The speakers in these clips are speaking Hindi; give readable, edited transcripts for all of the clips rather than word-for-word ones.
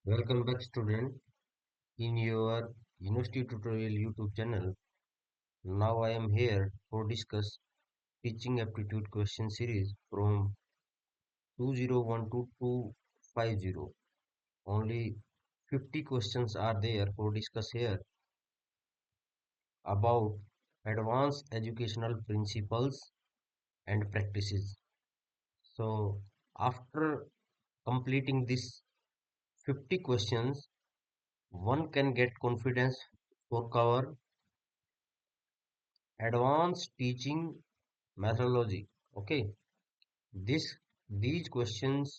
Welcome back, student, in your University Tutorial YouTube channel. Now I am here for discuss teaching aptitude question series from 201 to 250. Only 50 questions are there for discuss here about advanced educational principles and practices. So after completing this 50 questions, one can get confidence for cover advanced teaching methodology. Okay, this these questions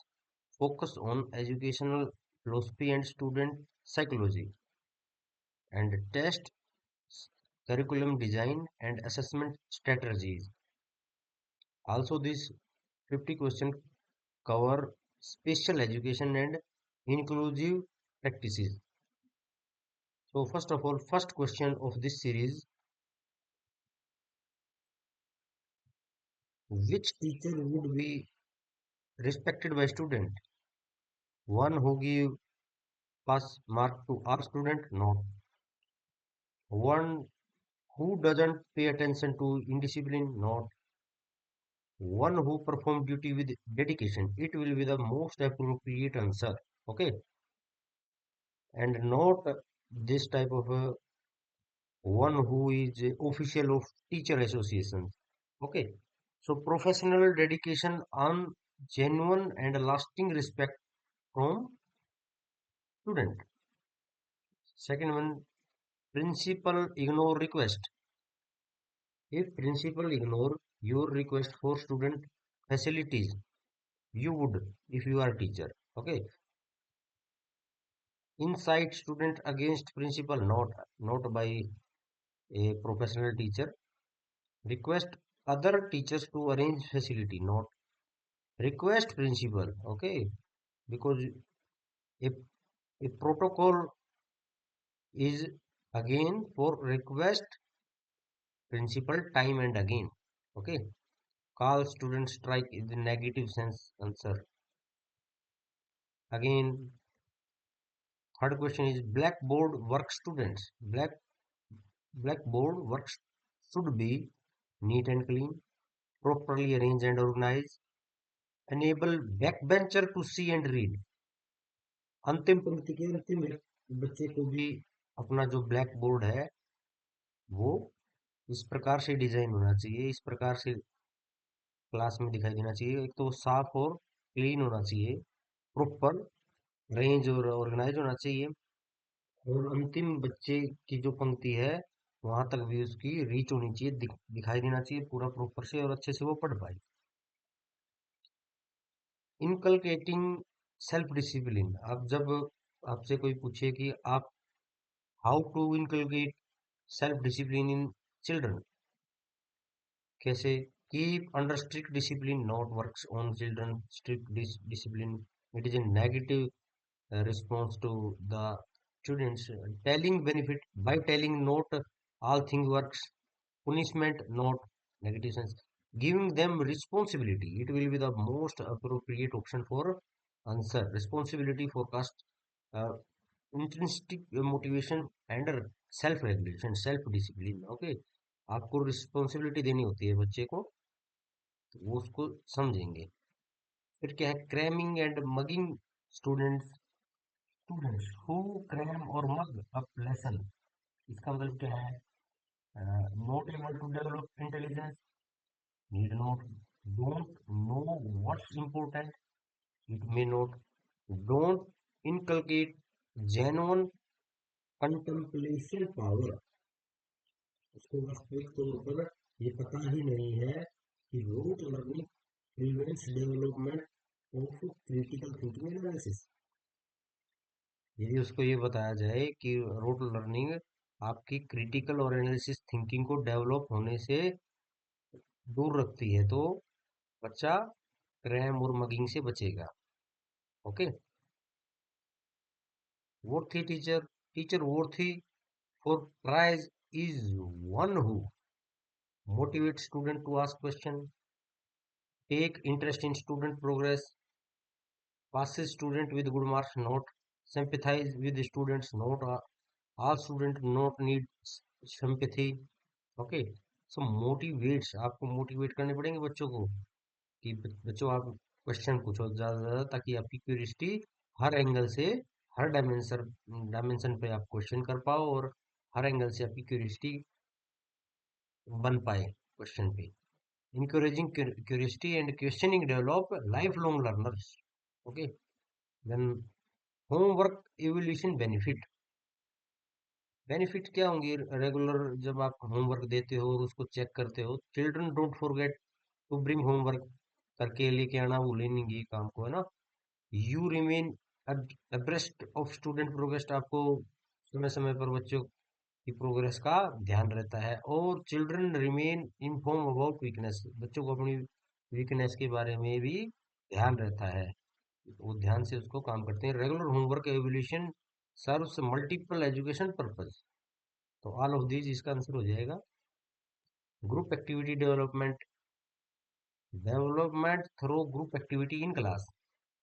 focus on educational philosophy and student psychology and test curriculum design and assessment strategies. Also, this 50 question cover special education and inclusive practices. So first of all, first question of this series: which teacher would be respected by student? One who give pass mark to all student? No. One who doesn't pay attention to indiscipline? Not. One who perform duty with dedication? It will be the most appropriate answer. Okay, and not this type of one who is a official of teacher association. Okay, so professional dedication on genuine and lasting respect from student. Second one, principal ignore request. If principal ignore your request for student facilities, you would if you are teacher. Okay, incite student against principal, not by a professional teacher. Request other teachers to arrange facility, not request principal. Okay, because a, a protocol is again for request principal time and again. Okay, call student strike is the negative sense answer. Again, third question is blackboard work students. Blackboard works should be neat and clean, properly arranged and organized, enable backbencher to see and read. अंतिम पंक्ति के अंतिम में बच्चे को भी अपना जो ब्लैक बोर्ड है वो इस प्रकार से डिजाइन होना चाहिए, इस प्रकार से क्लास में दिखाई देना चाहिए। एक तो वो साफ और क्लीन होना चाहिए, प्रॉपर रेंज और ऑर्गेनाइज होना चाहिए, और अंतिम बच्चे की जो पंक्ति है वहां तक भी उसकी रीच होनी चाहिए, दिखाई देना चाहिए पूरा प्रॉपर से और अच्छे से वो पढ़ पाए। Inculcating self discipline. अब जब आपसे कोई पूछे कि आप how to inculcate self discipline in children, कैसे? Keep under strict discipline not works on children. Strict discipline it is a negative response to the students. Telling benefit by telling not all things works. Punishment not negative sense. Giving them responsibility. It will be the most appropriate option for answer. Responsibility forecast. Uh, intrinsic motivation and self regulation, self discipline. Okay, आपको रिस्पॉन्सिबिलिटी देनी होती है बच्चे को, तो वो उसको समझेंगे। फिर क्या है? Cramming and mugging students. Students who cram और मग अप लेसन, इसका मतलब क्या है? Not able to develop intelligence, need not, don't know what's important, it may not, don't inculcate genuine contemplation power. उसको वास्तविक तौर पर ये पता ही नहीं है कि rote learning prevents development of critical thinking analysis. यदि उसको ये बताया जाए कि रोट लर्निंग आपकी क्रिटिकल और एनालिसिस थिंकिंग को डेवलप होने से दूर रखती है, तो बच्चा क्रैम और मगिंग से बचेगा। Okay, worthy teacher, teacher worthy for prize is one who motivates student to ask question, take interest in student progress, passes student with good marks, not. sympathize with students, not all students not need sympathy. Okay, so motivates, आपको मोटिवेट करने पड़ेंगे बच्चों को कि बच्चों आप क्वेश्चन पूछो ज़्यादा से ज़्यादा, ताकि आपकी क्यूरियोसिटी हर एंगल से, हर डायमेंशन डायमेंशन पे आप क्वेश्चन कर पाओ, और हर एंगल से आपकी क्यूरियोसिटी बन पाए क्वेश्चन पे. Encouraging curiosity and questioning develop lifelong learners. Okay, then homework evaluation benefit क्या होंगे रेगुलर जब आप होमवर्क देते हो और उसको चेक करते हो. Children don't forget to bring homework, करके लेके आना भूलेंगे ये काम को, है ना. You remain abreast of student progress, आपको समय समय पर बच्चों की प्रोग्रेस का ध्यान रहता है. और children remain inform about weakness, बच्चों को अपनी वीकनेस के बारे में भी ध्यान रहता है, वो ध्यान से उसको काम करते हैं. Regular homework evolution serves multiple education purpose. तो ऑल ऑफ दीज इसका आंसर हो जाएगा. Group activity development, development through group activity in class.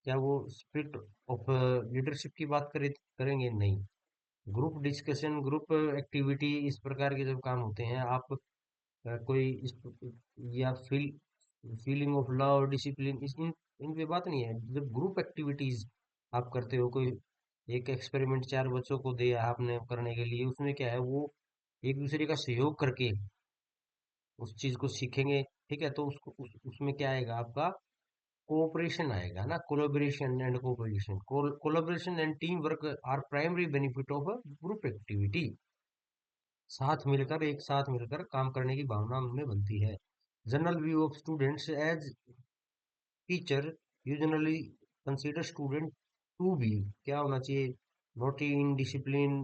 क्या वो स्पिरिट ऑफ लीडरशिप की बात करेंगे? नहीं. ग्रुप डिस्कशन, ग्रुप एक्टिविटी, इस प्रकार के जब काम होते हैं, आप कोई या फीलिंग ऑफ लव, डिसिप्लिन, इन पे बात नहीं है. जब ग्रुप एक्टिविटीज आप करते हो, कोई एक एक्सपेरिमेंट चार बच्चों को दिया आपने करने के लिए, उसमें क्या है, वो एक दूसरे का सहयोग करके उस चीज को सीखेंगे. ठीक है, तो उसमें क्या आएगा आपका, कोऑपरेशन आएगा ना. Collaboration and cooperation, collaboration and team work are primary benefit of group activity. एक साथ मिलकर काम करने की भावना उनमें बनती है. General view of students as teacher usually consider student to be, क्या होना चाहिए, naughty, indiscipline,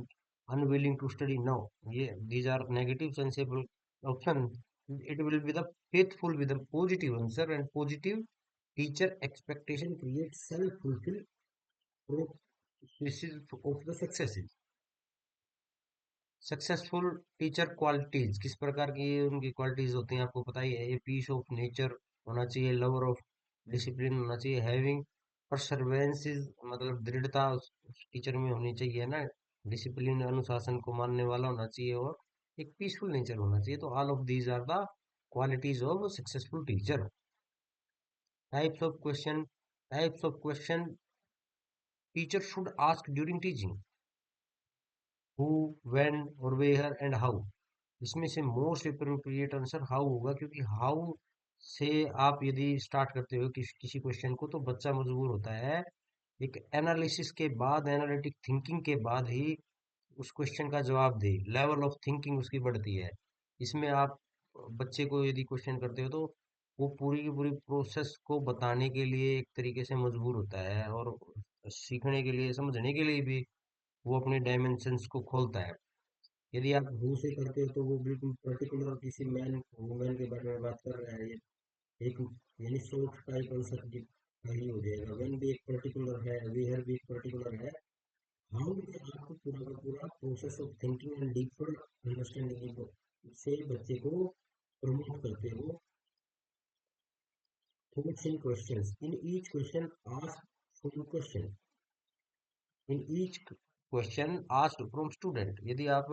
unwilling to study. No, ये these are negative sensible option. It will be the faithful with the positive answer, and positive teacher expectation create self fulfil process of the success. Successful teacher qualities, किस प्रकार की उनकी क्वालिटीज होती हैं आपको पता ही है. ये पीस ऑफ नेचर होना चाहिए, लवर ऑफ डिसिप्लिन होना चाहिए, हैविंग परसर्वेंसेस, मतलब दृढ़ता उस टीचर में होनी चाहिए ना, डिसिप्लिन अनुशासन को मानने वाला होना चाहिए, और एक पीसफुल नेचर होना चाहिए. तो all of these are the qualities of successful teacher. Types of question teacher should ask during teaching. Who, when और वेयर एंड हाउ. इसमें से मोस्ट अप्रोप्रिएट आंसर हाउ होगा, क्योंकि हाउ से आप यदि स्टार्ट करते हो किसी क्वेश्चन को, तो बच्चा मजबूर होता है एक एनालिसिस के बाद, एनालिटिक थिंकिंग के बाद ही उस क्वेश्चन का जवाब दे. लेवल ऑफ थिंकिंग उसकी बढ़ती है. इसमें आप बच्चे को यदि क्वेश्चन करते हो, तो वो पूरी की पूरी प्रोसेस को बताने के लिए एक तरीके से मजबूर होता है, और सीखने के लिए, समझने के लिए भी वो अपने डायमेंशंस को खोलता है. यदि आप हु से करते हो, तो वो बिल्कुल पर्टिकुलर किसी मैन वुमेन के बारे में बात कर रहा है, एक यानी शॉर्ट टाइप आंसर की का ही हो जाएगा. व्हेन भी एक पर्टिकुलर है, वेयर भी एक पर्टिकुलर है. हाउ में आपको पूरा का पूरा process of thinking and deeper understanding से बच्चे को प्रमोट करते हो. Thoughts in questions, in each question ask from question, in each question asked from student. यदि आप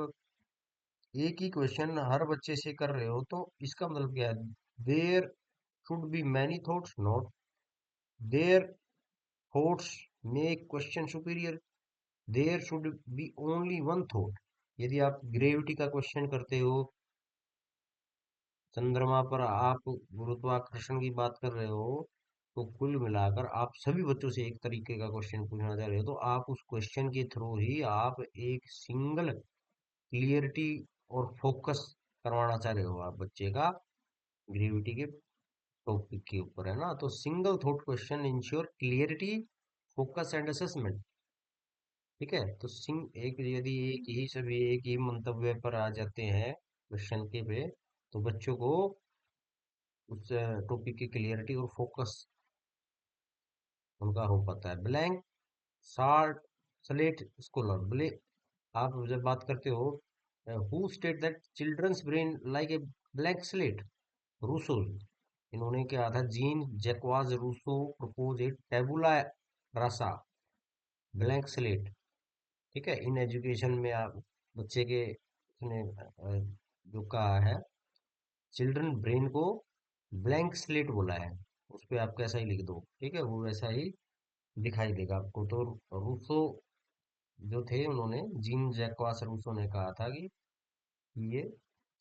एक ही क्वेश्चन हर बच्चे से कर रहे हो, तो इसका मतलब क्या है, there should be many thoughts, not their thoughts make question superior. There should be only one thought. यदि आप ग्रेविटी का क्वेश्चन करते हो, चंद्रमा पर आप गुरुत्वाकर्षण की बात कर रहे हो, तो कुल मिलाकर आप सभी बच्चों से एक तरीके का क्वेश्चन पूछना चाह रहे हो, तो आप उस क्वेश्चन के थ्रू ही आप एक सिंगल क्लियरिटी और फोकस करवाना चाह रहे हो आप बच्चे का ग्रेविटी के टॉपिक के ऊपर, है ना. तो single thought question ensure clarity, focus and assessment. ठीक है, तो एक यदि एक ही सभी एक ही मंतव्य पर आ जाते हैं क्वेश्चन के पे, तो बच्चों को उस टॉपिक की क्लियरिटी और फोकस उनका हो पाता है. ब्लैंक शार्ट स्लेट स्कॉलर, बोले आप जब बात करते हो, who state that children's brain like a blank slate, Rousseau. इन्होंने क्या था, Jean Jacques Rousseau propose a tabula rasa blank slate. ठीक है, इन एजुकेशन में आप बच्चे के उसने जो कहा है, चिल्ड्रन ब्रेन को ब्लैंक स्लेट बोला है। उस पे आप कैसा ही लिख दो, ठीक है, वो वैसा ही दिखाई देगा आपको। तो रूसो जो थे, उन्होंने जीन जैक्वास रूसो ने कहा था कि ये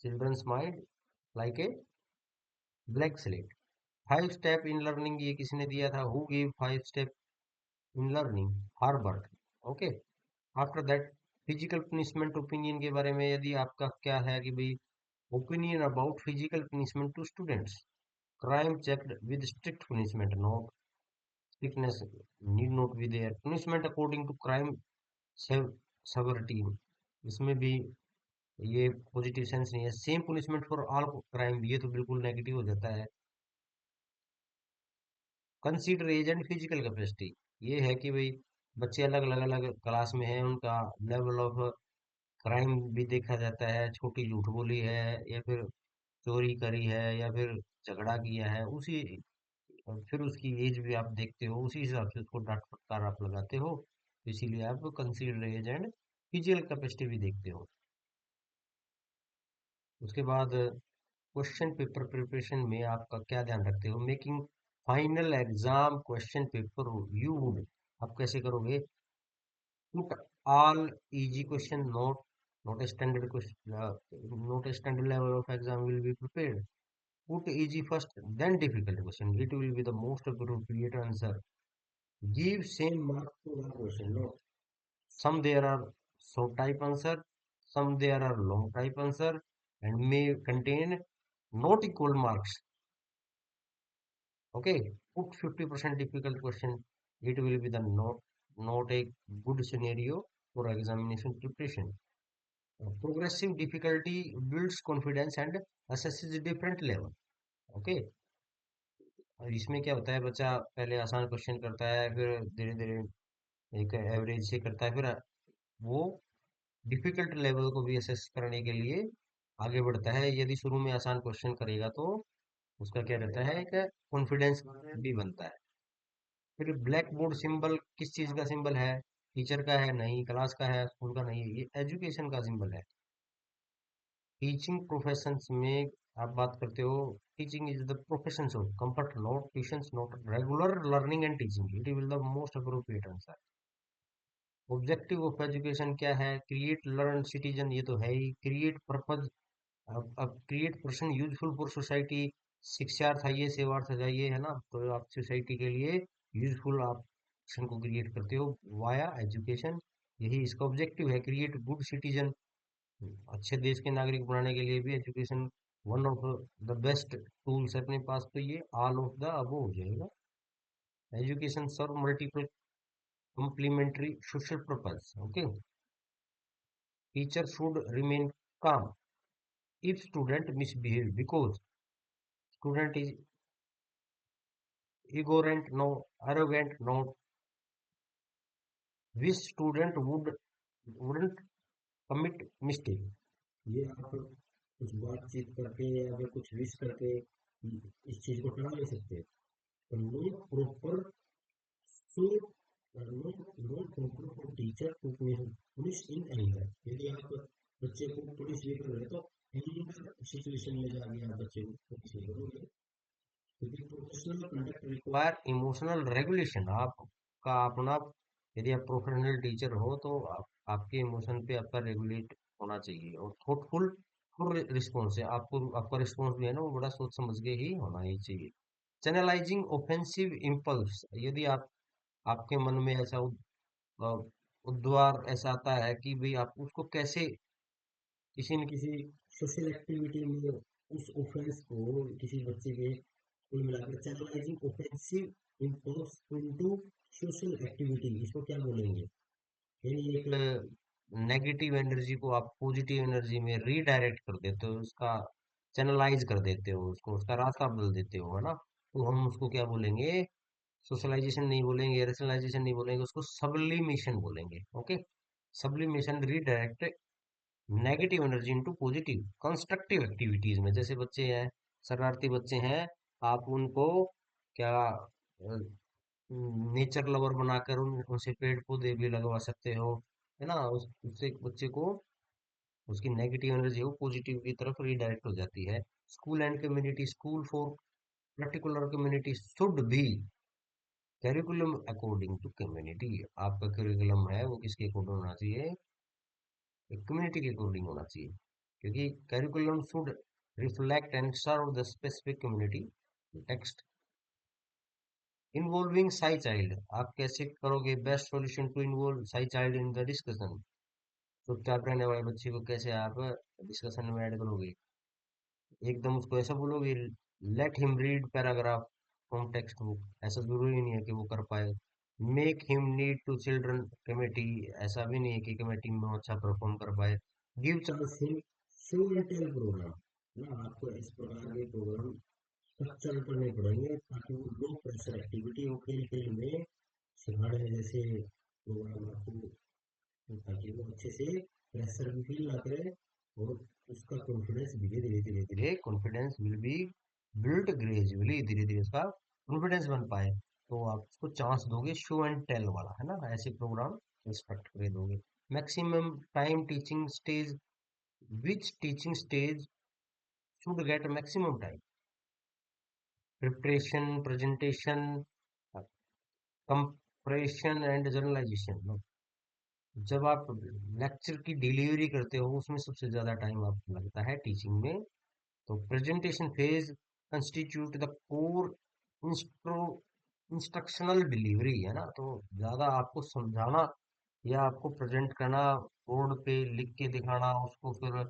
children's mind like a black slate. 5 step in learning ये किसने दिया था? Who give 5 step in learning? Harvard. Okay. After that, physical punishment opinion के बारे में यदि आपका क्या है कि भाई, opinion about physical punishment to students. Crime checked with strict punishment, not strictness need not be there. Punishment according to crime severity, इसमें भी ये पॉजिटिव सेंस नहीं है। Same punishment for all crime, ये तो बिल्कुल नेगेटिव हो जाता है। Consider age and physical capacity, ये है कि भाई बच्चे अलग अलग अलग क्लास में हैं, उनका लेवल ऑफ क्राइम भी देखा जाता है। छोटी झूठ बोली है, या फिर चोरी करी है, या फिर झगड़ा किया है, उसी फिर उसकी एज भी आप देखते हो, उसी हिसाब से उसको डांट फटकार आप लगाते हो। इसीलिए आप consider age and physical capacity भी देखते हो। उसके बाद क्वेश्चन पेपर प्रिपरेशन में आपका क्या ध्यान रखते हो? Making final exam question paper you would, आप कैसे करोगे? Put all easy question, not standard question, not standard level of exam will be prepared. Put easy first, then difficult question. It will be the most appropriate answer. Give same mark to one question. No, some there are short type answer, some there are long type answer, and may contain not equal marks. Okay, put 50% difficult question. It will be the not a good scenario for examination preparation. Progressive difficulty builds confidence and assesses different level. Okay. और इसमें क्या होता है, बच्चा पहले आसान क्वेश्चन करता है, फिर धीरे धीरे एक एवरेज से करता है, फिर वो डिफिकल्ट लेवल को भी असेस करने के लिए आगे बढ़ता है। यदि शुरू में आसान क्वेश्चन करेगा तो उसका क्या रहता है, एक कॉन्फिडेंस भी बनता है। फिर ब्लैक बोर्ड सिंबल किस चीज का सिंबल है? टीचर का है? नहीं। क्लास का है? स्कूल का? नहीं। ये एजुकेशन का सिंबल है। टीचिंग प्रोफेशंस में आप बात करते हो, teaching is the profession of comfort, not tuitions, not regular learning and teaching. It will the most appropriate answer. Objective of education क्या है? क्रिएट लर्न सिटीजन, ये तो है ही। क्रिएट पर्पज, अब create person useful for society. शिक्षार्थ आइए, सेवार्थ जाइए, है ना? तो आप सोसाइटी के लिए यूजफुल आप पर्सन को क्रिएट करते हो वाया एजुकेशन, यही इसका ऑब्जेक्टिव है। क्रिएट गुड सिटीजन, अच्छे देश के नागरिक बनाने के लिए भी education one of the best tools है अपने पास। तो ये ऑल ऑफ द अबव हो जाएगा। Education serve multiple complementary social purpose. Okay, teacher should remain calm if student misbehave, because student is ignorant, no arrogant, no, which student wouldn't commit mistake। ये आप कुछ बातचीत करके या फिर कुछ विश करके इस चीज को टाल नहीं सकते। तो no proper, so no no proper for teacher to punish in anger. यदि आप बच्चे को पुनिश भी कर रहे हैं तो एंगर सिचुएशन में जाके आप बच्चे को पुनिश नहीं करोगे, क्योंकि professional conduct require emotional regulation. आपका अपना, यदि आप प्रोफेशनल टीचर हो तो आपके इमोशन पे आपका रेगुलेट होना चाहिए। और थॉटफुल फुल रिस्पॉन्स है आपको, आपका रिस्पॉन्स भी है ना, वो बड़ा सोच समझ के ही होना ही चाहिए। चैनलाइजिंग ऑफेंसिव इम्पल्स, यदि आपके मन में ऐसा अ, उद्वार ऐसा आता है कि भाई आप उसको कैसे किसी न किसी सोशल एक्टिविटी में उस ऑफेंस को किसी बच्चे के, कुल मिलाकर channelising offensive impulse into social activity, इसको क्या बोलेंगे? यानी एक नेगेटिव एनर्जी को आप पॉजिटिव एनर्जी में रीडायरेक्ट कर देते हो, उसका चैनलाइज कर देते हो, उसको उसका रास्ता बदल देते हो, है ना? तो हम उसको क्या बोलेंगे? सोशलाइजेशन नहीं बोलेंगे, रेशनलाइजेशन नहीं बोलेंगे, उसको सब्लिमेशन बोलेंगे। Okay, sublimation redirect negative energy into positive constructive activities में। जैसे बच्चे हैं, शरारती बच्चे हैं, आप उनको क्या नेचर लवर बनाकर उनसे पेड़ पौधे भी लगवा सकते हो, है ना। उससे बच्चे को उसकी नेगेटिव एनर्जी वो पॉजिटिव की तरफ रीडायरेक्ट हो जाती है। School and community, school for particular community should be curriculum according to community. आपका करिकुलम है वो किसके अकॉर्डिंग होना चाहिए? एक कम्युनिटी के अकॉर्डिंग होना चाहिए, क्योंकि curriculum should reflect and serve the specific community text. Involving shy child, आप कैसे करोगे best solution to involve shy child in the discussion? चुपचाप रहने वाले बच्चे को कैसे आप डिस्कशन में ऐड करोगे? एकदम उसको ऐसा बोलोगे, let him read paragraph from text book, ऐसा जरूरी नहीं है कि वो कर पाए। Make him need to children committee, ऐसा भी नहीं है कि कमेटी में वो अच्छा परफॉर्म कर पाए। Give chance him show and tell program, ना आपको इस प्रकार के प्रोग्राम स्ट्रक्चर करने पड़ेंगे ताकि वो लो प्रेशर एक्टिविटी हो, खेल खेल में सिखाने जैसे प्रोग्राम आपको, ताकि वो अच्छे से प्रेशर भी फील ना करे, और उसका कॉन्फिडेंस धीरे धीरे धीरे धीरे confidence will be built gradually, धीरे धीरे उसका कॉन्फिडेंस बन पाए। तो आप उसको चांस दोगे शो एंड टेल वाला, है ना, ऐसे प्रोग्राम इंस्ट्रक्ट कर दोगे। Maximum time teaching stage, which teaching stage should get maximum time? Preparation, presentation, compression and journalisation. जब आप लेक्चर की डिलीवरी करते हो उसमें सबसे ज्यादा टाइम आपको लगता है टीचिंग में। तो presentation phase constitute the core instructional delivery, है ना। तो ज्यादा आपको समझाना या आपको प्रेजेंट करना, बोर्ड पे लिख के दिखाना, उसको फिर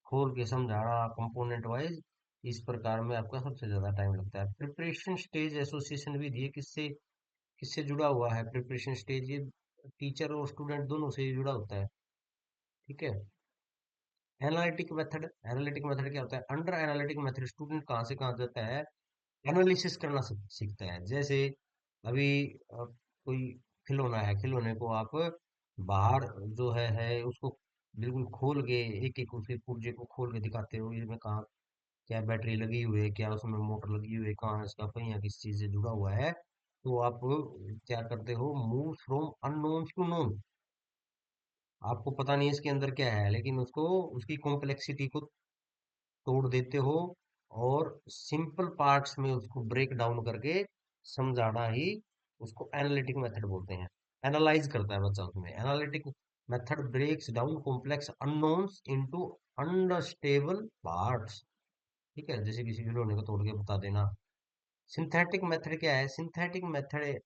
खोल के समझाना कंपोनेंट वाइज, इस प्रकार में आपका सबसे ज्यादा टाइम लगता है। प्रिपरेशन स्टेज एसोसिएशन भी दिए, किससे किससे जुड़ा हुआ है प्रिपरेशन स्टेज? ये टीचर और स्टूडेंट दोनों से ही जुड़ा होता है, ठीक है। एनालिटिक मेथड, एनालिटिक मेथड क्या होता है? अंडर एनालिटिक मेथड स्टूडेंट कहाँ से कहाँ जाता है? एनालिसिस करना सीखता है। जैसे अभी कोई खिलौना है, खिलौने को आप बाहर जो है उसको बिल्कुल खोल के एक एक उसके पुर्जे को खोल के दिखाते हो, इसमें कहाँ क्या बैटरी लगी हुई है, क्या उसमें मोटर लगी हुई है, कहाँ है इसका पहिया, किस चीज से जुड़ा हुआ है। तो आप क्या करते हो? Move from unknown to known. आपको पता नहीं इसके अंदर क्या है, लेकिन उसको उसकी कॉम्प्लेक्सिटी को तोड़ देते हो, और सिंपल पार्ट्स में उसको ब्रेक डाउन करके समझाना ही उसको एनालिटिक मेथड बोलते हैं। एनालाइज करता है बच्चा उसमें। Analytic method breaks down complex unknowns into understandable parts, ठीक है, जैसे किसी खिलौने को तोड़ के बता देना। सिंथेटिक मेथड क्या है? सिंथेटिक मेथड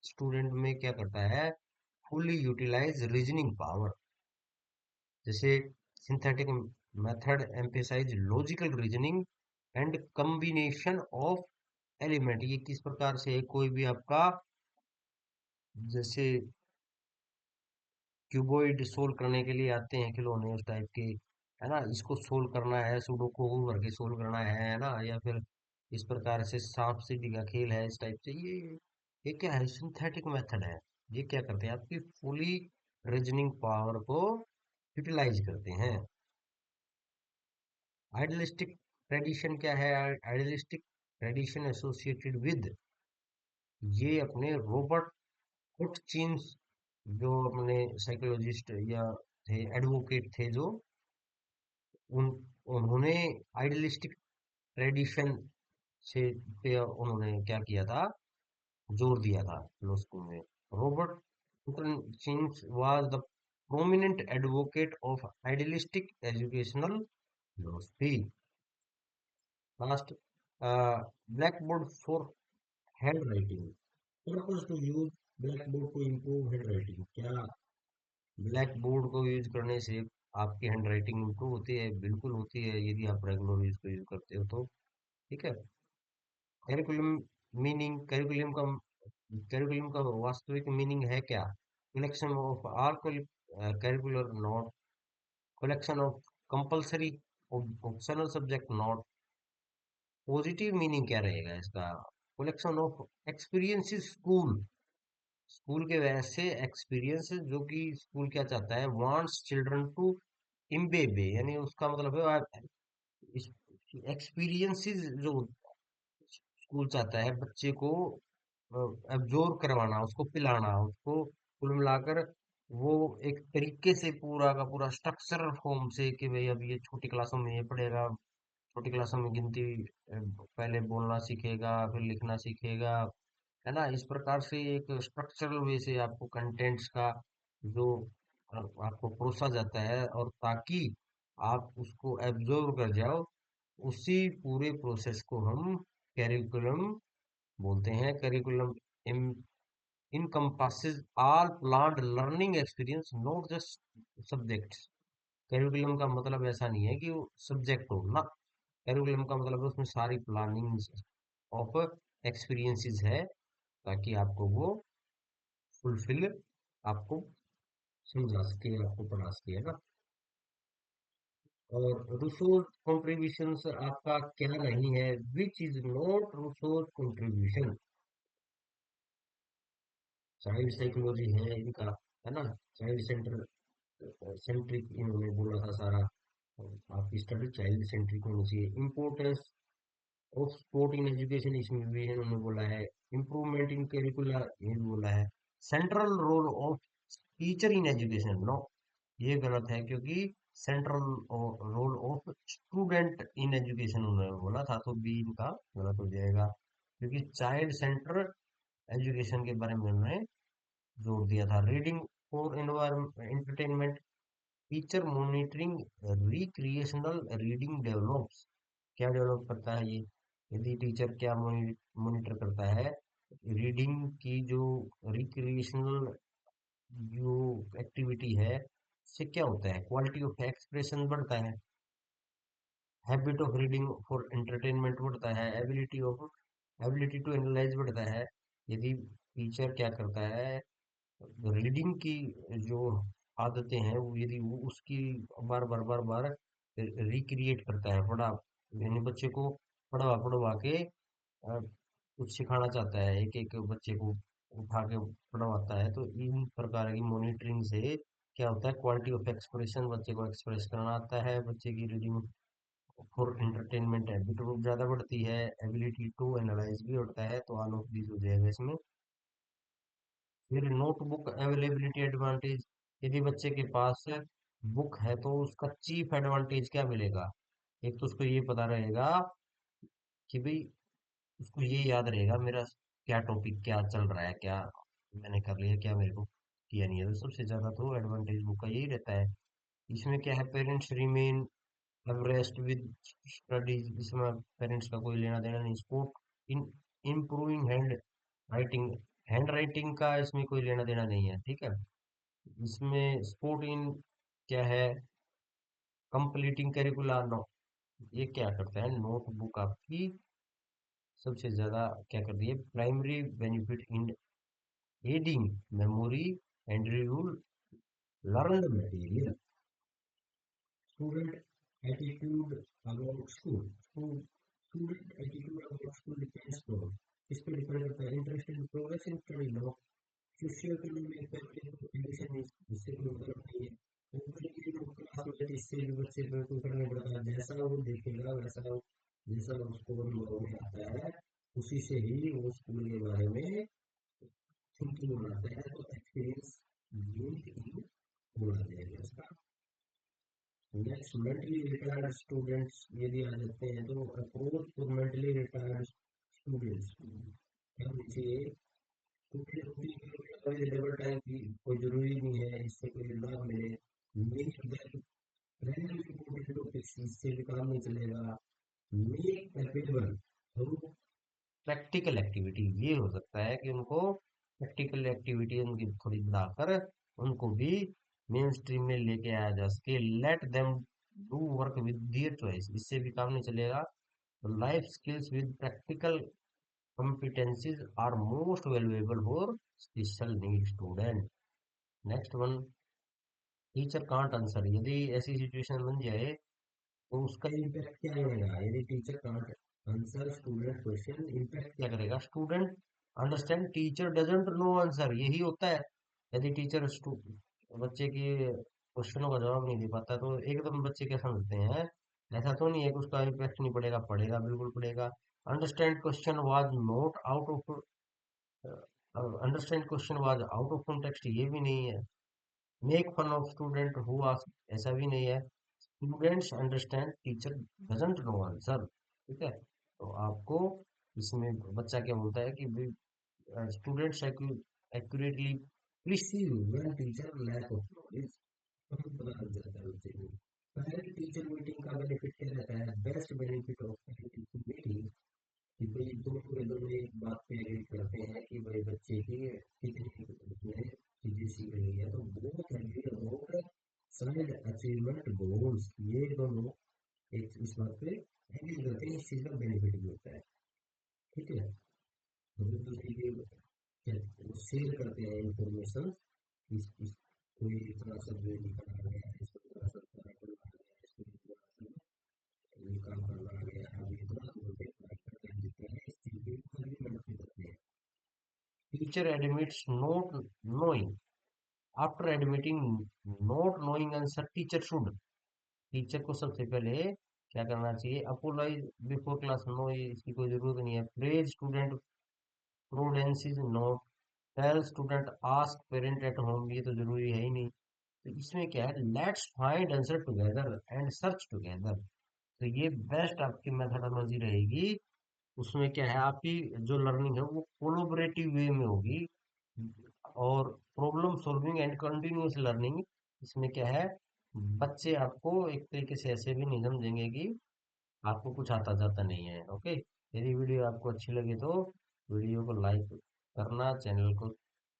स्टूडेंट में क्या करता है? Fully utilise reasoning power. जैसे synthetic method emphasise logical reasoning and combination of element. ये किस प्रकार से है? कोई भी आपका जैसे क्यूबॉइड सोल्व करने के लिए आते हैं खिलौने उस टाइप के, है ना, इसको सोल्व करना है, सुडोकू भर के सोल्व करना है ना, या फिर इस प्रकार से सांप सीढ़ी का खेल है, इस टाइप से ये क्या है? सिंथेटिक मेथड है। ये क्या करते हैं? आपकी फुली रीजनिंग पावर को यूटिलाइज करते हैं। आइडियलिस्टिक ट्रेडिशन क्या है? आइडियलिस्टिक ट्रेडिशन एसोसिएटेड विद, ये अपने रॉबर्ट हुटचिन्स, जो अपने साइकोलॉजिस्ट या थे, एडवोकेट थे, जो उन उन्होंने आइडियलिस्टिक ट्रेडिशन से पे उन्होंने क्या किया था? जोर दिया था फिलोसफी में। Robert Hutchins was the prominent advocate of idealistic educational philosophy. Last, blackboard for hand writing, purpose to use black board to improve hand writing. क्या ब्लैक बोर्ड को यूज करने से आपकी हैंड राइटिंग इम्प्रूव होती है? बिल्कुल होती है, यदि आप रेगुलर यूज को यूज करते हो तो, ठीक है। करिकुलम मीनिंग, करिकुलम का वास्तविक मीनिंग है क्या? Collection of all curricular note, collection of compulsory optional subject note. Positive meaning क्या रहेगा इसका? Collection of experiences school, school के वैसे एक्सपीरियंस जो कि स्कूल क्या चाहता है? वांट्स चिल्ड्रन टू इम्बेबे, यानी उसका मतलब है एक्सपीरियंसेस जो स्कूल चाहता है बच्चे को एब्जॉर्ब करवाना, उसको पिलाना, उसको कुल मिलाकर वो एक तरीके से पूरा का पूरा स्ट्रक्चर फॉर्म से कि भाई अब ये छोटी क्लासों में ये पढ़ेगा, छोटी क्लासों में गिनती पहले बोलना सीखेगा, फिर लिखना सीखेगा, है ना। इस प्रकार से एक स्ट्रक्चरल वे से आपको कंटेंट्स का जो आपको परोसा जाता है, और ताकि आप उसको एब्जॉर्व कर जाओ, उसी पूरे प्रोसेस को हम कैरिकुलम बोलते हैं। Curriculum encompasses all planned learning experience, not just subjects। Curriculum का मतलब ऐसा नहीं है कि वो सब्जेक्ट हो ना, करिकुलम का मतलब है उसमें सारी प्लानिंग ऑफ एक्सपीरियंसेस है, ताकि आपको वो फुलफिल आपको समझा सके, आपको पढ़ा सके, है ना। और रिसोर्स कंट्रीब्यूशन आपका क्या नहीं है, which is not resource contribution. Child psychology है इनका, है ना। चाइल्ड सेंटर सेंट्रिक इन्होंने बोला था सारा। आपकी स्टडी चाइल्ड सेंट्रिक होनी चाहिए। Importance of sport in education इसमें भी इन्होंने बोला है। इम्प्रूवमेंट इन करिकुलर ये भी बोला है। Central role of teacher in education, no, ये गलत है, क्योंकि central role of student in education उन्होंने बोला था, तो बी इनका गलत हो जाएगा, क्योंकि चाइल्ड सेंटर एजुकेशन के बारे में उन्होंने जोर दिया था। Reading for entertainment, teacher monitoring recreational reading develops. क्या डेवलप करता है ये, यदि टीचर क्या मॉनिटर करता है, रीडिंग की जो रिक्रिएशनल जो एक्टिविटी है, इससे क्या होता है, क्वालिटी ऑफ एक्सप्रेशन बढ़ता है, habit of reading for entertainment बढ़ता है, एबिलिटी टू एनालाइज बढ़ता है। यदि टीचर क्या करता है, रीडिंग की जो आदतें हैं वो यदि वो उसकी बार बार रिक्रिएट करता है, पढ़ा यानी बच्चे को पढ़वा पढ़वा के कुछ सिखाना चाहता है, एक एक बच्चे को उठा के पढ़वाता है, तो इन प्रकार की मॉनिटरिंग से क्या होता है, क्वालिटी ऑफ एक्सप्रेशन, बच्चे को एक्सप्रेस करना आता है, बच्चे की रीडिंग फॉर एंटरटेनमेंट हैबिट ज्यादा बढ़ती है, एबिलिटी टू एनालाइज भी बढ़ता है, तो ऑल ऑफ दिस हो जाएगा इसमें। फिर नोटबुक अवेलेबिलिटी एडवांटेज, यदि बच्चे के पास बुक है तो उसका चीफ एडवांटेज क्या मिलेगा, एक तो उसको ये पता रहेगा कि भाई, उसको ये याद रहेगा मेरा क्या टॉपिक क्या चल रहा है, क्या मैंने कर लिया, क्या मेरे को किया नहीं है, तो सबसे ज्यादा तो एडवांटेज बुक का यही रहता है। इसमें क्या है, parents remain abreast with studies, इसमें पेरेंट्स का कोई लेना देना नहीं। Sport in improving hand writing का इसमें कोई लेना देना नहीं है, ठीक है। इसमें स्पोर्ट इन क्या है, कंप्लीटिंग करिकुलर, नो, ये क्या करता है, नोटबुक आपकी सबसे ज्यादा क्या करती है, primary benefit in aiding memory and review learned material. Student attitude about school, student attitude about school depends on, इस पे डिपेंड करता है interest in progress in study, no, socio economic condition इससे कोई मतलब नहीं है। ऊपर की जो क्लास में है, इससे भी बच्चे पे कोई फर्क नहीं पड़ता, जैसा वो देखेगा वैसा जैसा उसको अनुभव में आता है, उसी से ही वो स्कूल के बारे में थिंकिंग बनाता है, तो एक्सपीरियंस गेन बोला जाएगा इसका। नेक्स्ट, मेंटली रिटायर्ड स्टूडेंट्स यदि आ जाते हैं, तो approach for mentally retired students क्या होनी चाहिए, क्योंकि डबल टाइम की कोई जरूरी नहीं है, इससे कोई लाभ मिले, make them random important topics, इससे भी काम नहीं चलेगा। Make capable through practical activity, ये हो सकता है कि उनको प्रैक्टिकल एक्टिविटी उनकी थोड़ी बढ़ाकर उनको भी मेन स्ट्रीम में लेके आया जा सके। Let them do work with their choice, इससे भी काम नहीं चलेगा। Life skills with practical competencies are most valuable for special need student। Next one, teacher can't answer, यदि ऐसी सिचुएशन बन जाए तो उसका इम्पैक्ट क्या रहेगा, यदि teacher can't answer student question, impact क्या करेगा, student understand teacher doesn't know answer, यही होता है। यदि टीचर बच्चे के क्वेश्चनों का जवाब नहीं दे पाता, तो एकदम बच्चे क्या समझते हैं, ऐसा तो नहीं है कि उसका इम्पैक्ट नहीं पड़ेगा, पड़ेगा, बिल्कुल पड़ेगा। Understand question was not out of understand question was out of context, ये भी नहीं है। Make fun of student who ask, ऐसा भी नहीं है। Students understand teacher doesn't know answer, ठीक है। तो आपको इसमें बच्चा क्या बोलता है कि students accurately perceive when teacher lack of knowledge, हमें पता लग जाता है बच्चे को। पेरेंट टीचर मीटिंग का बेनिफिट क्या रहता है? Best benefit of parent teacher meeting कि भाई दोनों के दोनों एक बात पे एग्री करते हैं कि भाई बच्चे की कितनी उसने चीजें सीख रही है, तो both agree about side achievement goals, ये दोनों एक इस बात पे एग्री करते हैं, इस चीज का बेनिफिट भी होता है, ठीक है। मतलब दूसरी के शेयर करते हैं इंफॉर्मेशन, इस कोई इतना सब निकल आ गया है, इसको थोड़ा सा थोड़ा करना आ गया है, इसको थोड़ा सा ये काम करना आ गया है, अभी इतना बोलते हैं टाइम देते हैं, इस चीज के एग्रीमेंट पे करते हैं। Teacher admits note knowing, after admitting note knowing answer teacher should, teacher को सबसे पहले क्या करना चाहिए? अपोलाइज बिफोर क्लास, नो इसकी कोई जरूरत नहीं है। Praise student prudence is not, tell student ask parent at home, ये तो जरूरी है ही नहीं। तो इसमें क्या है? Let's find answer together and search together, तो ये बेस्ट आपकी मेथोडोलॉजी रहेगी। उसमें क्या है, आपकी जो लर्निंग है वो कोलोबरेटिव वे में होगी, और problem solving and continuous learning, इसमें क्या है, बच्चे आपको एक तरीके से ऐसे भी नहीं समझेंगे कि आपको कुछ आता जाता नहीं है। ओके, यदि वीडियो आपको अच्छी लगे तो वीडियो को लाइक करना, चैनल को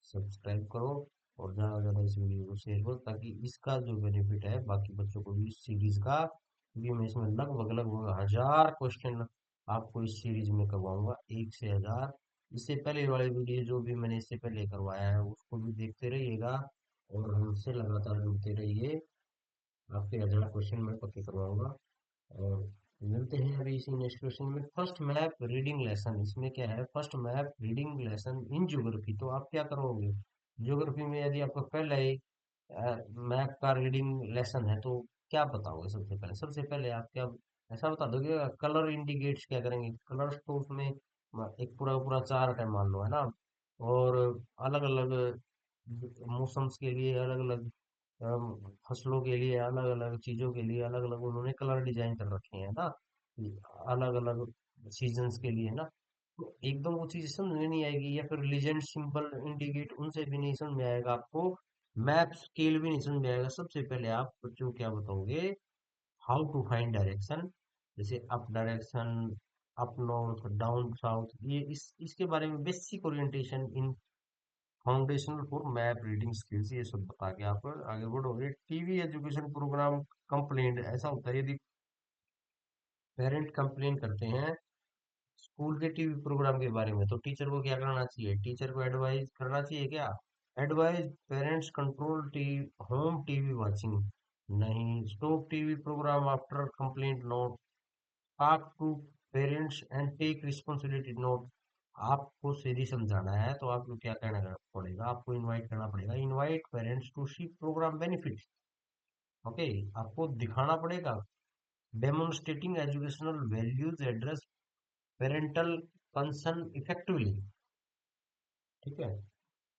सब्सक्राइब करो, और ज़्यादा से ज़्यादा इस वीडियो को शेयर करो, ताकि इसका जो बेनिफिट है बाकी बच्चों को भी इस सीरीज का, क्योंकि मैं इसमें लगभग लगभग 1000 क्वेश्चन आपको इस सीरीज में करवाऊंगा, 1 से 1000। इससे पहले वाले वीडियो जो भी मैंने इससे पहले करवाया है उसको भी देखते रहिएगा, और हमसे लगातार जुड़ते रहिए, आपके 1000 क्वेश्चन मैं पक्के करवाऊंगा। और मिलते हैं अभी इसी नेक्स्ट क्वेश्चन में। फर्स्ट मैप रीडिंग लेसन, इसमें क्या है, first map reading lesson in geography, तो आप क्या करोगे? ज्योग्राफी में यदि आपका पहला ही मैप का रीडिंग लेसन है तो क्या बताओगे? सबसे पहले आप क्या ऐसा बता दोगे? कलर इंडिकेट्स क्या करेंगे? कलर्स तो उसमें एक पूरा पूरा चार्ट है मान लो, है ना, और अलग अलग मौसम्स के लिए अलग अलग, फसलों के लिए अलग अलग, चीजों के लिए अलग अलग उन्होंने कलर डिजाइन कर रखे हैं ना, अलग अलग सीजन्स के लिए ना। तो एकदम वो चीज समझ में नहीं आएगी, या फिर लीजेंड सिंबल इंडिकेट, उनसे भी नहीं समझ में आएगा आपको, मैप स्केल भी नहीं समझ में आएगा। सबसे पहले आप बच्चों को क्या बताओगे? हाउ टू फाइंड डायरेक्शन, जैसे up direction, up north, down south, ये इस इसके बारे में basic orientation in foundational for map reading skills, ये सब बता के आप आगे बढ़ोगे। टीवी एजुकेशन प्रोग्राम कंप्लेंट, ऐसा होता है यदि पेरेंट कंप्लेन करते हैं स्कूल के टीवी प्रोग्राम के बारे में, तो टीचर को क्या करना चाहिए? टीचर को एडवाइस करना चाहिए क्या? Advice parents control TV home TV watching, नहीं। Stop TV programme after complaint, note. Talk to parents and take responsibility, note. आपको सीधी समझाना है तो आपको क्या कहना पड़ेगा? आपको इनवाइट करना पड़ेगा, invite parents to see program benefit. Okay, आपको दिखाना पड़ेगा। Demonstrating educational values address parental concern effectively, ठीक है।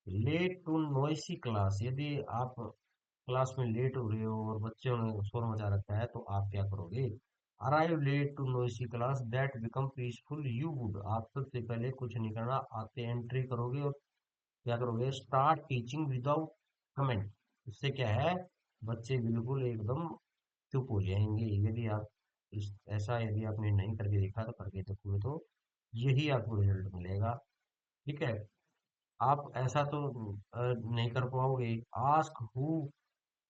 लेट टू नॉइसी क्लास, यदि आप क्लास में लेट हो रहे हो और बच्चों ने शोर मचा रखा है तो आप क्या करोगे? Arrive late to noisy class that become peaceful, you would, आप सबसे पहले कुछ नहीं करना, आते एंट्री करोगे और क्या करोगे? Start teaching without comment. इससे क्या है, बच्चे बिल्कुल एकदम चुप हो जाएंगे। यदि आप ऐसा यदि आपने नहीं करके देखा तो करके देखोगे तो यही आपको रिजल्ट मिलेगा, ठीक है। आप ऐसा तो नहीं कर पाओगे। आस्क हु,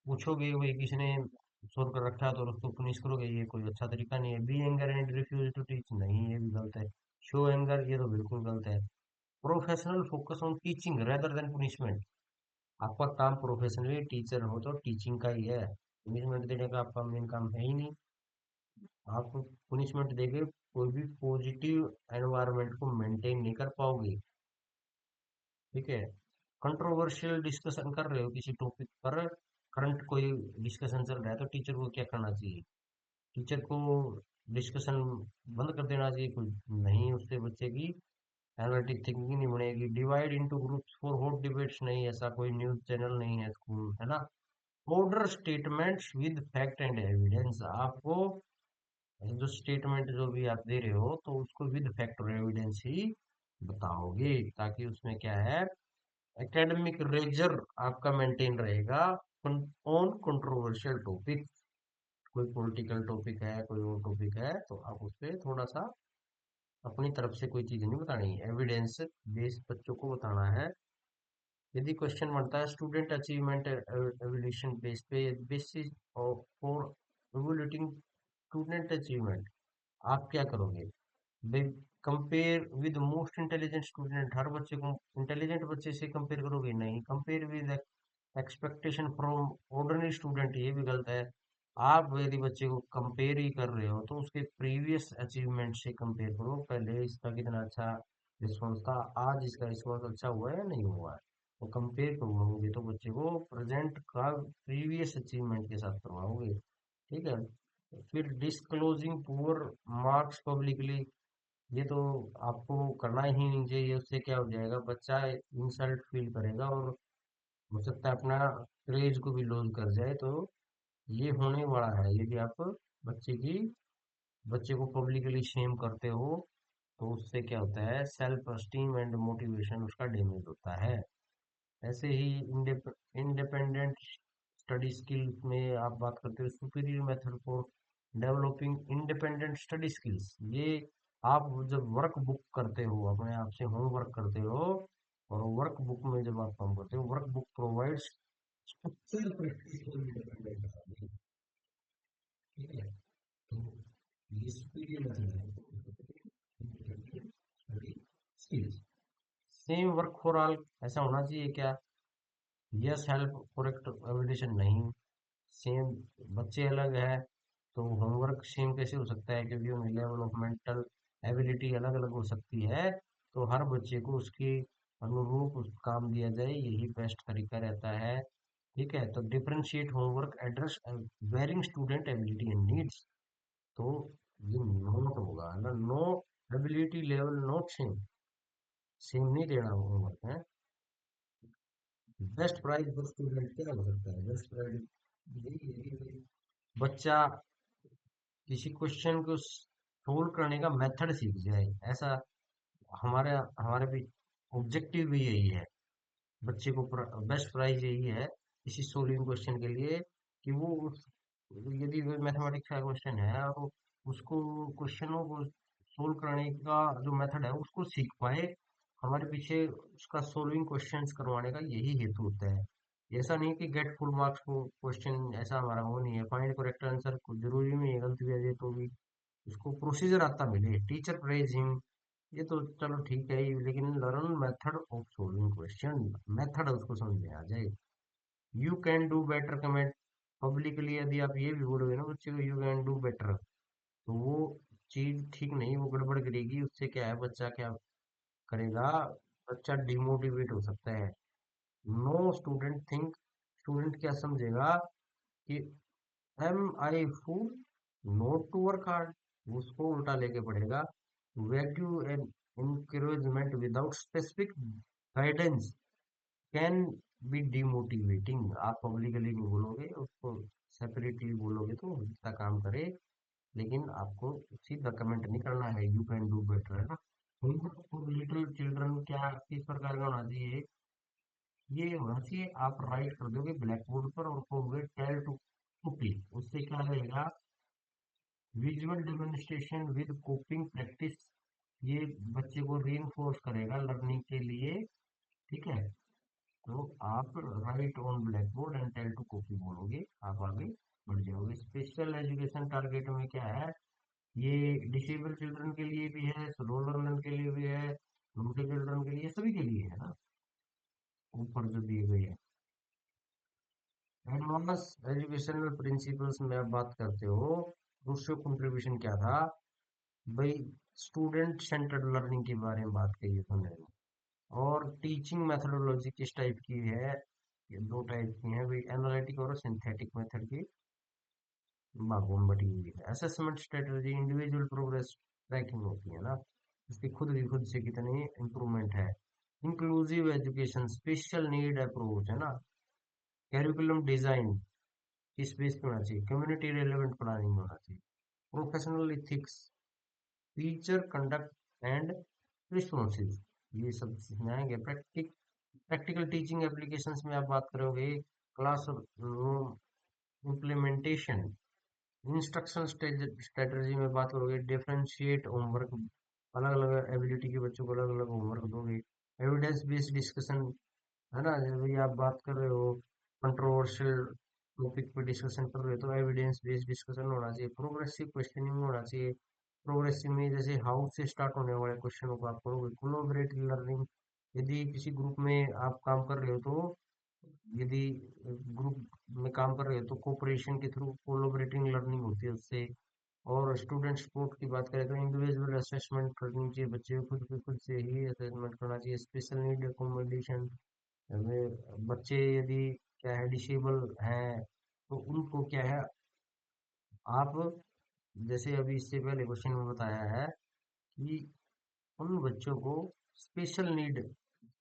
पूछोगे भाई किसने शोर कर रखा है तो उसको पनिश करोगे, ये कोई अच्छा तरीका नहीं है। Be anger and refuse to teach, नहीं, ये भी गलत है। शो एंगर, ये तो बिल्कुल गलत है। Professional focus on teaching rather than punishment, आपका काम प्रोफेशनली टीचर हो तो टीचिंग का ही है, पनिशमेंट देने का आपका मेन काम है ही नहीं। आप पनिशमेंट देके कोई भी पॉजिटिव एनवायरनमेंट को मेंटेन नहीं कर पाओगे, ठीक है। कंट्रोवर्शियल डिस्कशन कर रहे हो किसी टॉपिक पर, करंट कोई डिस्कशन चल रहा है, तो टीचर को क्या करना चाहिए? टीचर को डिस्कशन बंद कर देना चाहिए, कोई नहीं उससे बच्चे की एनालिटिक थिंकिंग नहीं बनेगी। Divide into groups for hot debates नहीं, ऐसा कोई न्यूज़ चैनल नहीं है स्कूल, है ना। Order statements with fact and evidence, आपको जो स्टेटमेंट जो भी आप दे रहे हो तो उसको विद फैक्ट और एविडेंस ही बताओगे, ताकि उसमें क्या है, एकेडमिक रेजर आपका मेंटेन रहेगा ऑन कंट्रोवर्शियल टॉपिक। कोई पॉलिटिकल टॉपिक है, कोई और टॉपिक है, तो आप उस पर थोड़ा सा अपनी तरफ से कोई चीज़ नहीं बतानी, एविडेंस बेस्ड बच्चों को बताना है। यदि क्वेश्चन बनता है स्टूडेंट अचीवमेंट एवोल्यूशन बेस पे, basis for evaluating student achievement, आप क्या करोगे भाई? Compare with most intelligent student, हर बच्चे को इंटेलिजेंट बच्चे से कंपेयर करोगे? नहीं। Compare with expectation from ordinary student, ये भी गलत है। आप यदि बच्चे को कंपेयर ही कर रहे हो तो उसके प्रीवियस अचीवमेंट से कंपेयर करो, पहले इसका कितना अच्छा रिस्पॉन्स था, आज इसका रिस्पॉन्स अच्छा हुआ है या नहीं हुआ है। तो कंपेयर करोगे तो बच्चे को प्रेजेंट का प्रीवियस अचीवमेंट के साथ करवाओगे, ठीक है। फिर डिस्क्लोजिंग पुअर मार्क्स पब्लिकली, ये तो आपको करना ही नहीं चाहिए। उससे क्या हो जाएगा, बच्चा इंसल्ट फील करेगा और हो सकता है अपना क्रेज को भी लूज कर जाए। तो ये होने वाला है यदि आप बच्चे की बच्चे को पब्लिकली शेम करते हो, तो उससे क्या होता है, सेल्फ एस्टीम एंड मोटिवेशन उसका डैमेज होता है। ऐसे ही इंडिपेंडेंट स्टडी स्किल्स में आप बात करते हो, superior method for developing independent study skills, ये आप जब वर्क बुक करते हो, अपने आप से होमवर्क करते हो, और वर्क बुक में जब आप काम करते हो, work book provides structure practice for independent learning, ठीक है। तो ये सुपीरियर मेथड है independent study skills. Same work for all, ऐसा होना चाहिए क्या? यस हेल्प करेक्ट एविडेशन नहीं। सेम, बच्चे अलग है तो होमवर्क सेम कैसे हो सकता है, क्योंकि उनकी लेवल ऑफ मेंटल एबिलिटी अलग अलग हो सकती है। तो हर बच्चे को उसके अनुरूप काम दिया जाए, यही बेस्ट तरीका रहता है, ठीक है। तो differentiate homework address varying student ability and needs, तो ये नोट होगा ना, no ability level not same, same नहीं देना होमवर्क है। बेस्ट प्राइज फॉर स्टूडेंट क्या हो सकता है, बेस्ट प्राइज यही है कि बच्चा किसी क्वेश्चन को सोल्व करने का मेथड सीख जाए, ऐसा हमारे हमारे भी ऑब्जेक्टिव भी यही है। बच्चे को बेस्ट प्राइज यही है किसी सोल्विंग क्वेश्चन के लिए, कि वो यदि मैथमेटिक्स का क्वेश्चन है और उसको क्वेश्चनों को सोल्व करने का जो मेथड है उसको सीख पाए। हमारे पीछे उसका सोल्विंग क्वेश्चंस करवाने का यही हेतु होता है। ऐसा नहीं कि गेट फुल मार्क्स को क्वेश्चन, ऐसा हमारा वो नहीं है। फाइंड करेक्ट आंसर जरूरी नहीं है, गलती आ जाए तो भी उसको प्रोसीजर आता मिले, टीचर प्रेज हिम, ये तो चलो ठीक है ही, लेकिन learn method of solving question, method उसको समझ में आ जाए। You can do better comment publicly, यदि आप ये भी बोलोगे ना बच्चे को यू कैन डू बेटर, तो वो चीज ठीक नहीं, वो गड़बड़ करेगी। उससे क्या है, बच्चा क्या करेगा, बच्चा डिमोटिवेट हो सकता है। नो स्टूडेंट थिंक, स्टूडेंट क्या समझेगा कि am I fool not to work hard, उसको उल्टा लेके पड़ेगा। Value and encouragement without specific guidance can be demotivating, आप पब्लिकली नहीं बोलोगे उसको, सेपरेटली बोलोगे तो हो सकता काम करे, लेकिन आपको सीधा कमेंट नहीं करना है, यू कैन डू बेटर, है ना। होमवर्क फॉर लिटिल चिल्ड्रन क्या किस प्रकार का होना चाहिए, ये होना चाहिए आप राइट कर दोगे ब्लैक बोर्ड पर और कहोगे टेल टू कॉपी, उससे क्या रहेगा, visual demonstration with coping practice, ये बच्चे को रीइंफोर्स करेगा लर्निंग के लिए, ठीक है। तो आप write on black board and tell to copy बोलोगे, आप आगे बढ़ जाओगे। स्पेशल एजुकेशन टारगेट में क्या है, ये डिसेबल चिल्ड्रन के लिए भी है, स्लो लर्नर के लिए भी है, मोटे चिल्ड्रन के लिए, सभी के लिए है ना, ऊपर जो दिए गए हैं। एडवांस एजुकेशनल प्रिंसिपल्स में आप बात करते हो, दूसरे कंट्रीब्यूशन क्या था भाई, स्टूडेंट सेंटर्ड लर्निंग के बारे में बात कही है तुमने। और टीचिंग मेथडोलॉजी किस टाइप की है, ये दो टाइप की है भाई, एनालिटिक और सिंथेटिक मेथड की भागों में बटी हुई है। Assessment strategy individual progress tracking होती है ना, उसकी खुद से कितनी इम्प्रूवमेंट है। Inclusive education, special need approach, है ना। कैरिकुलम डिजाइन किस बेस पे होना चाहिए, कम्युनिटी रेलेवेंट प्लानिंग होना चाहिए। Professional ethics, teacher conduct and responsive, ये सब इसमें आएंगे। प्रैक्टिकल टीचिंग एप्लीकेशंस में आप बात करोगे, class room implementation, instruction strategy में बात करोगे, डिफरेंशिएट होमवर्क, अलग अलग एबिलिटी के बच्चों को अलग अलग होमवर्क दोगे। एविडेंस बेस्ड डिस्कशन, है ना, जब भी आप बात कर रहे हो कंट्रोवर्शियल टॉपिक पे डिस्कशन कर रहे हो तो एविडेंस बेस्ड डिस्कशन होना चाहिए। प्रोग्रेसिव क्वेश्चनिंग होना चाहिए। प्रोग्रेसिव में जैसे हाउ से स्टार्ट होने वाले क्वेश्चनों को आप करोगे। कोलैबोरेटिव लर्निंग, यदि किसी ग्रुप में आप काम कर रहे हो तो, यदि ग्रुप में काम कर रहे हो तो कोऑपरेशन के थ्रू कोलैबोरेटिंग लर्निंग होती है उससे। और स्टूडेंट सपोर्ट की बात करें तो इंडिविजुअल असेसमेंट करनी चाहिए, बच्चे को खुद से ही असेसमेंट करना चाहिए। स्पेशल नीड एकोमोडेशन, बच्चे यदि क्या है डिसेबल हैं तो उनको क्या है, आप जैसे अभी इससे पहले क्वेश्चन में बताया है कि उन बच्चों को स्पेशल नीड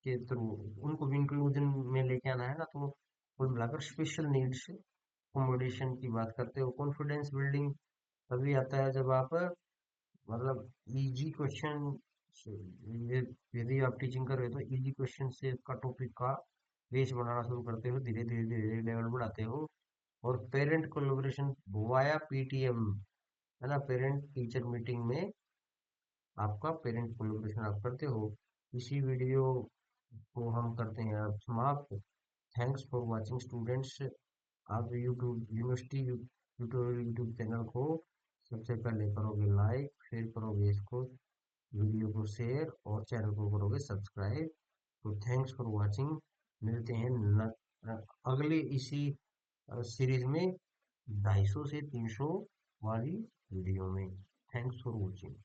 के थ्रू उनको भी इंक्लूजन में लेके आना है ना, तो कुल मिलाकर स्पेशल नीड्स अकोमोडेशन की बात करते हो। कॉन्फिडेंस बिल्डिंग तभी आता है जब आप मतलब इजी क्वेश्चन, यदि आप टीचिंग कर रहे हो तो इजी क्वेश्चन से का टॉपिक का बेस बनाना शुरू करते हो, धीरे धीरे धीरे लेवल बढ़ाते हो। और पेरेंट कोलैबोरेशन वाया पीटीएम, है ना, पेरेंट टीचर मीटिंग में आपका पेरेंट कोलैबोरेशन आप करते हो। इसी वीडियो को हम करते हैं अब समाप्त। Thanks for watching students. आप YouTube university tutorial YouTube channel को सबसे पहले करोगे लाइक, फिर करोगे इसको वीडियो को शेयर और चैनल को करोगे सब्सक्राइब। तो थैंक्स फॉर वाचिंग। मिलते हैं अगले इसी सीरीज में 250 से 300 वाली वीडियो में। Thanks for watching.